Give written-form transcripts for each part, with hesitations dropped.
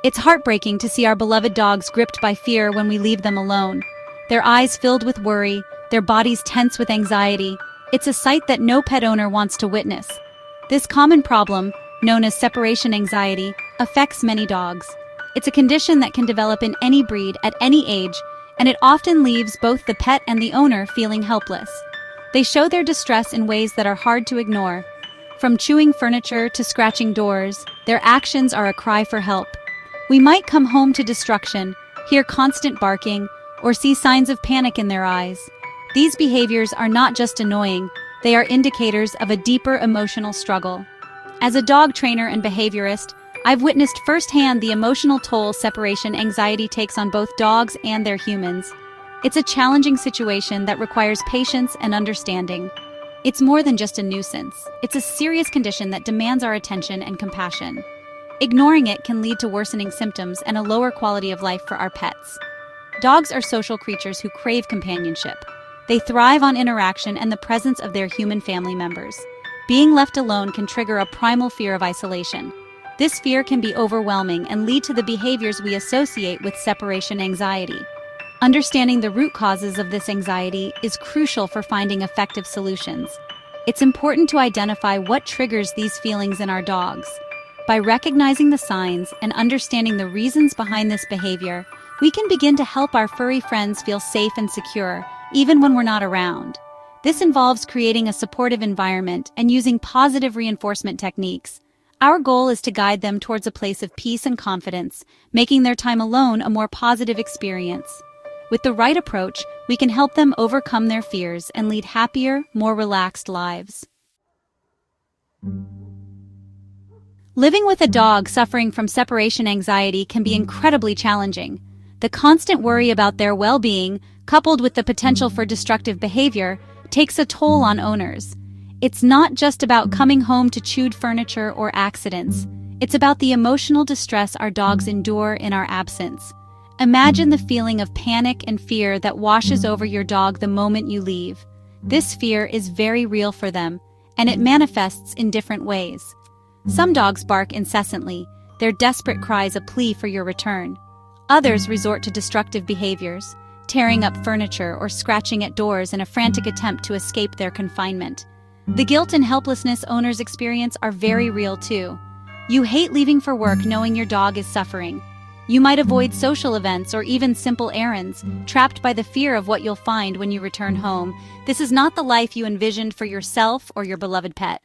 It's heartbreaking to see our beloved dogs gripped by fear when we leave them alone. Their eyes filled with worry, their bodies tense with anxiety. It's a sight that no pet owner wants to witness. This common problem, known as separation anxiety, affects many dogs. It's a condition that can develop in any breed at any age, and it often leaves both the pet and the owner feeling helpless. They show their distress in ways that are hard to ignore. From chewing furniture to scratching doors, their actions are a cry for help. We might come home to destruction, hear constant barking, or see signs of panic in their eyes. These behaviors are not just annoying, they are indicators of a deeper emotional struggle. As a dog trainer and behaviorist, I've witnessed firsthand the emotional toll separation anxiety takes on both dogs and their humans. It's a challenging situation that requires patience and understanding. It's more than just a nuisance. It's a serious condition that demands our attention and compassion. Ignoring it can lead to worsening symptoms and a lower quality of life for our pets. Dogs are social creatures who crave companionship. They thrive on interaction and the presence of their human family members. Being left alone can trigger a primal fear of isolation. This fear can be overwhelming and lead to the behaviors we associate with separation anxiety. Understanding the root causes of this anxiety is crucial for finding effective solutions. It's important to identify what triggers these feelings in our dogs. By recognizing the signs and understanding the reasons behind this behavior, we can begin to help our furry friends feel safe and secure, even when we're not around. This involves creating a supportive environment and using positive reinforcement techniques. Our goal is to guide them towards a place of peace and confidence, making their time alone a more positive experience. With the right approach, we can help them overcome their fears and lead happier, more relaxed lives. Living with a dog suffering from separation anxiety can be incredibly challenging. The constant worry about their well-being, coupled with the potential for destructive behavior, takes a toll on owners. It's not just about coming home to chewed furniture or accidents. It's about the emotional distress our dogs endure in our absence. Imagine the feeling of panic and fear that washes over your dog the moment you leave. This fear is very real for them, and it manifests in different ways. Some dogs bark incessantly, their desperate cries a plea for your return. Others resort to destructive behaviors, tearing up furniture or scratching at doors in a frantic attempt to escape their confinement. The guilt and helplessness owners experience are very real too. You hate leaving for work knowing your dog is suffering. You might avoid social events or even simple errands, trapped by the fear of what you'll find when you return home. This is not the life you envisioned for yourself or your beloved pet.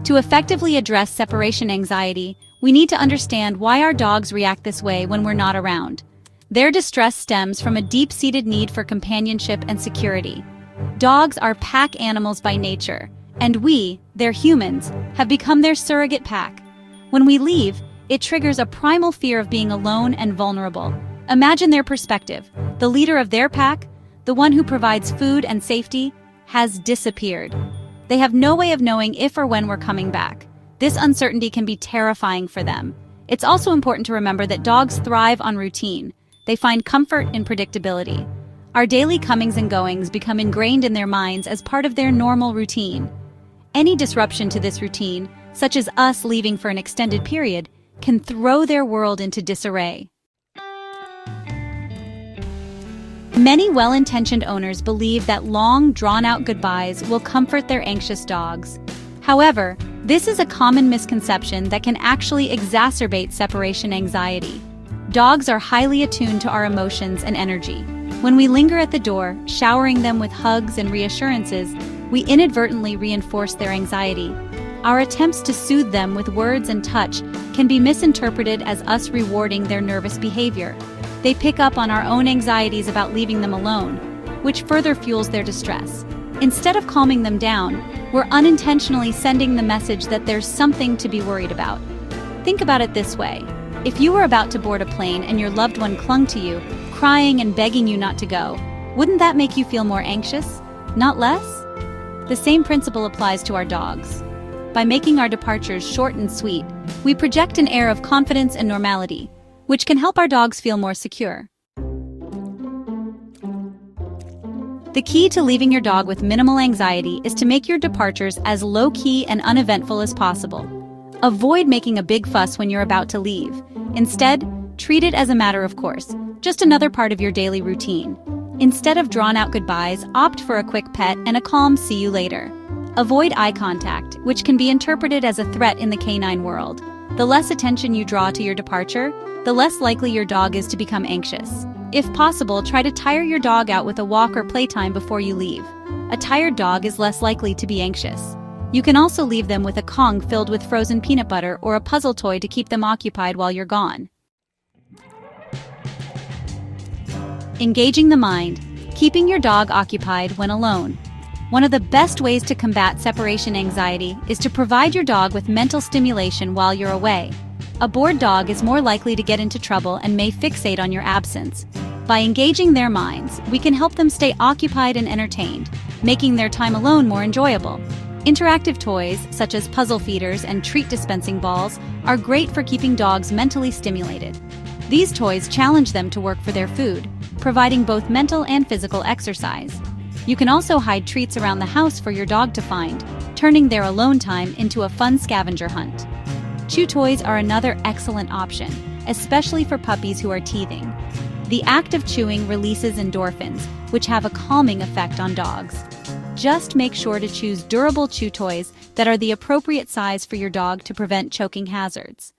To effectively address separation anxiety, we need to understand why our dogs react this way when we're not around. Their distress stems from a deep-seated need for companionship and security. Dogs are pack animals by nature, and we, their humans, have become their surrogate pack. When we leave, it triggers a primal fear of being alone and vulnerable. Imagine their perspective. The leader of their pack, the one who provides food and safety, has disappeared. They have no way of knowing if or when we're coming back. This uncertainty can be terrifying for them. It's also important to remember that dogs thrive on routine. They find comfort in predictability. Our daily comings and goings become ingrained in their minds as part of their normal routine. Any disruption to this routine, such as us leaving for an extended period, can throw their world into disarray. Many well-intentioned owners believe that long, drawn-out goodbyes will comfort their anxious dogs. However, this is a common misconception that can actually exacerbate separation anxiety. Dogs are highly attuned to our emotions and energy. When we linger at the door, showering them with hugs and reassurances, we inadvertently reinforce their anxiety. Our attempts to soothe them with words and touch can be misinterpreted as us rewarding their nervous behavior. They pick up on our own anxieties about leaving them alone, which further fuels their distress. Instead of calming them down, we're unintentionally sending the message that there's something to be worried about. Think about it this way. If you were about to board a plane and your loved one clung to you, crying and begging you not to go, wouldn't that make you feel more anxious? Not less? The same principle applies to our dogs. By making our departures short and sweet, we project an air of confidence and normality, which can help our dogs feel more secure. The key to leaving your dog with minimal anxiety is to make your departures as low-key and uneventful as possible. Avoid making a big fuss when you're about to leave. Instead, treat it as a matter of course, just another part of your daily routine. Instead of drawn-out goodbyes, opt for a quick pet and a calm see you later. Avoid eye contact, which can be interpreted as a threat in the canine world. The less attention you draw to your departure, the less likely your dog is to become anxious. If possible, try to tire your dog out with a walk or playtime before you leave. A tired dog is less likely to be anxious. You can also leave them with a Kong filled with frozen peanut butter or a puzzle toy to keep them occupied while you're gone. Engaging the mind, keeping your dog occupied when alone. One of the best ways to combat separation anxiety is to provide your dog with mental stimulation while you're away. A bored dog is more likely to get into trouble and may fixate on your absence. By engaging their minds, we can help them stay occupied and entertained, making their time alone more enjoyable. Interactive toys, such as puzzle feeders and treat dispensing balls, are great for keeping dogs mentally stimulated. These toys challenge them to work for their food, providing both mental and physical exercise. You can also hide treats around the house for your dog to find, turning their alone time into a fun scavenger hunt. Chew toys are another excellent option, especially for puppies who are teething. The act of chewing releases endorphins, which have a calming effect on dogs. Just make sure to choose durable chew toys that are the appropriate size for your dog to prevent choking hazards.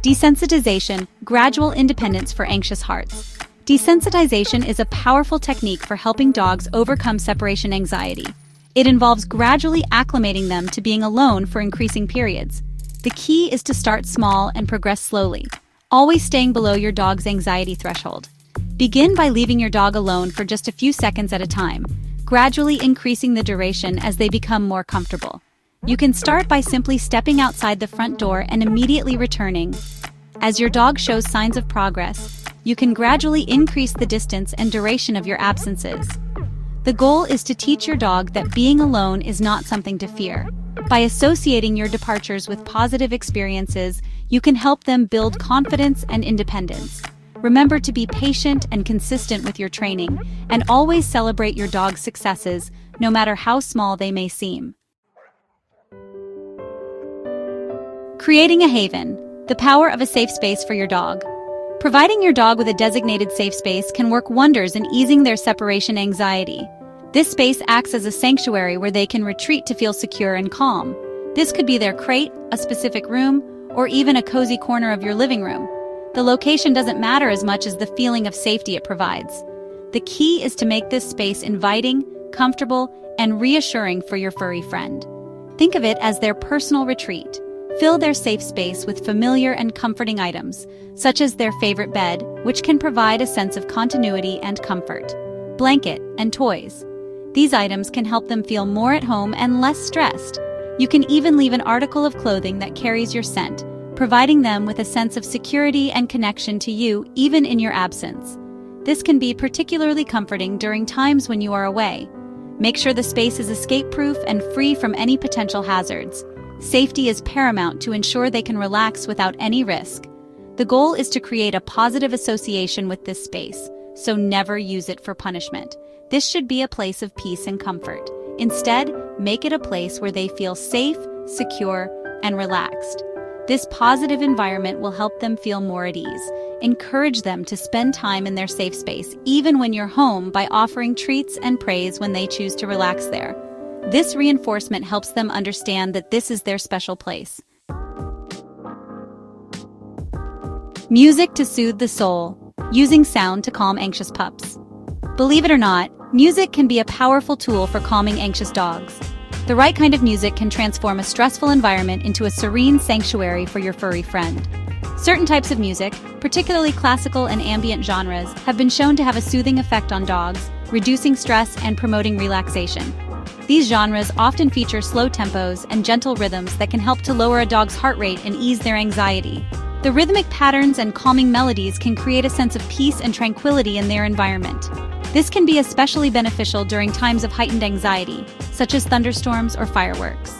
Desensitization, gradual independence for anxious hearts. Desensitization is a powerful technique for helping dogs overcome separation anxiety. It involves gradually acclimating them to being alone for increasing periods. The key is to start small and progress slowly, always staying below your dog's anxiety threshold. Begin by leaving your dog alone for just a few seconds at a time, gradually increasing the duration as they become more comfortable. You can start by simply stepping outside the front door and immediately returning. As your dog shows signs of progress, you can gradually increase the distance and duration of your absences. The goal is to teach your dog that being alone is not something to fear. By associating your departures with positive experiences, you can help them build confidence and independence. Remember to be patient and consistent with your training, and always celebrate your dog's successes, no matter how small they may seem. Creating a haven, the power of a safe space for your dog. Providing your dog with a designated safe space can work wonders in easing their separation anxiety. This space acts as a sanctuary where they can retreat to feel secure and calm. This could be their crate, a specific room, or even a cozy corner of your living room. The location doesn't matter as much as the feeling of safety it provides. The key is to make this space inviting, comfortable, and reassuring for your furry friend. Think of it as their personal retreat. Fill their safe space with familiar and comforting items, such as their favorite bed, which can provide a sense of continuity and comfort, blanket, and toys. These items can help them feel more at home and less stressed. You can even leave an article of clothing that carries your scent, providing them with a sense of security and connection to you even in your absence. This can be particularly comforting during times when you are away. Make sure the space is escape-proof and free from any potential hazards. Safety is paramount to ensure they can relax without any risk. The goal is to create a positive association with this space, so never use it for punishment. This should be a place of peace and comfort. Instead, make it a place where they feel safe, secure, and relaxed. This positive environment will help them feel more at ease. Encourage them to spend time in their safe space, even when you're home, by offering treats and praise when they choose to relax there. This reinforcement helps them understand that this is their special place. Music to soothe the soul. Using sound to calm anxious pups. Believe it or not, music can be a powerful tool for calming anxious dogs. The right kind of music can transform a stressful environment into a serene sanctuary for your furry friend. Certain types of music, particularly classical and ambient genres, have been shown to have a soothing effect on dogs, reducing stress and promoting relaxation. These genres often feature slow tempos and gentle rhythms that can help to lower a dog's heart rate and ease their anxiety. The rhythmic patterns and calming melodies can create a sense of peace and tranquility in their environment. This can be especially beneficial during times of heightened anxiety, such as thunderstorms or fireworks.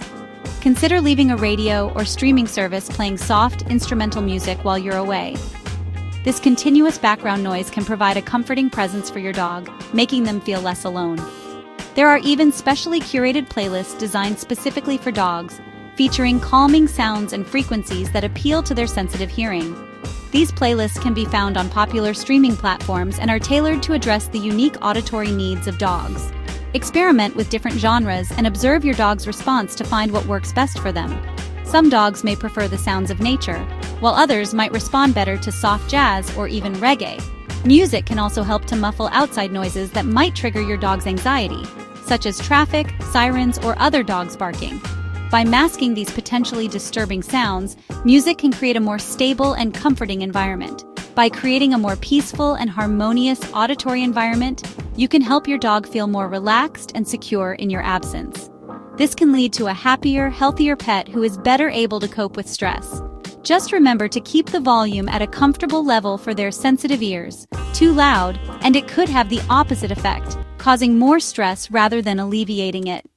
Consider leaving a radio or streaming service playing soft, instrumental music while you're away. This continuous background noise can provide a comforting presence for your dog, making them feel less alone. There are even specially curated playlists designed specifically for dogs, featuring calming sounds and frequencies that appeal to their sensitive hearing. These playlists can be found on popular streaming platforms and are tailored to address the unique auditory needs of dogs. Experiment with different genres and observe your dog's response to find what works best for them. Some dogs may prefer the sounds of nature, while others might respond better to soft jazz or even reggae. Music can also help to muffle outside noises that might trigger your dog's anxiety, such as traffic, sirens, or other dogs barking. By masking these potentially disturbing sounds, music can create a more stable and comforting environment. By creating a more peaceful and harmonious auditory environment, you can help your dog feel more relaxed and secure in your absence. This can lead to a happier, healthier pet who is better able to cope with stress. Just remember to keep the volume at a comfortable level for their sensitive ears. Too loud, and it could have the opposite effect, causing more stress rather than alleviating it.